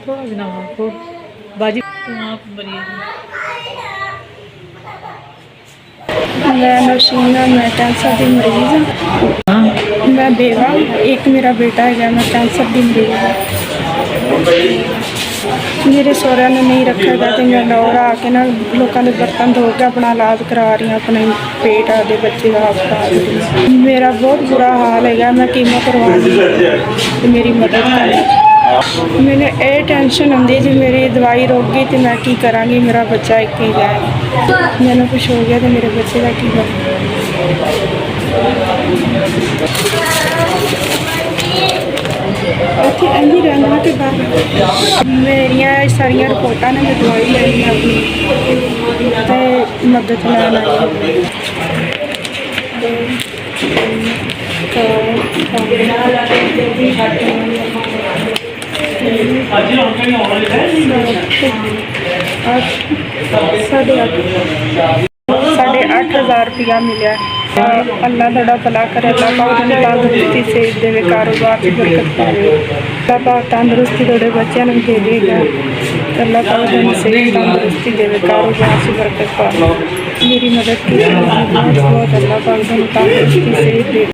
थोड़ा भी ना हो तो बाजी आप बनी मैं नौशीना, मैं कैंसर की मरीज़ हाँ। मैं बेवा, एक मेरा बेटा है, मैं कैंसर की मरीज़ हाँ। मेरे सहुरे ने नहीं रखा था तो मैं लाहौर आके ना लोगों के बर्तन धो के अपना इलाज करा रही हूँ, अपने पेट आदि बच्चे का हस्पताल। मेरा बहुत बुरा हाल है, मैं कीमो करवानी तो मेरी मदद करें। मैंने ये टेंशन होंगी जी मेरी दवाई रुक गई तो मैं की कराँगी, मेरा बच्चा एक ही जाए, मैंने कुछ हो गया तो मेरे बच्चे का की करूँ। ਇੱਥੇ ਇੰਨੀ ਰਹਿਣਾ ਕਿ ਬਾਹਰ ਮੇਰੀਆਂ ਸਾਰੀਆਂ ਰਿਪੋਰਟਾਂ ਨੇ, ਮੈਂ ਦਵਾਈ ਲੈਣੀ ਆਪਣੀ ਤੇ ਮਦਦ ਲੈਣ ਆਈ साढ़े 8,000 रुपया मिला। अल्लाह थोड़ा भला करे, अल्लाह पाक तंदुरुस्ती से देवे, कारोबार की बरकत पावे, अल्लाह पाक तंदुरुस्ती थोड़े बच्चों को दे देगा, अल्लाह पाक सही तंदुरुस्ती देवे, कारोबार से बरकत पावे। मेरी मदद की बहुत बहुत अल्लाह पाक तंदुरुस्ती से दे।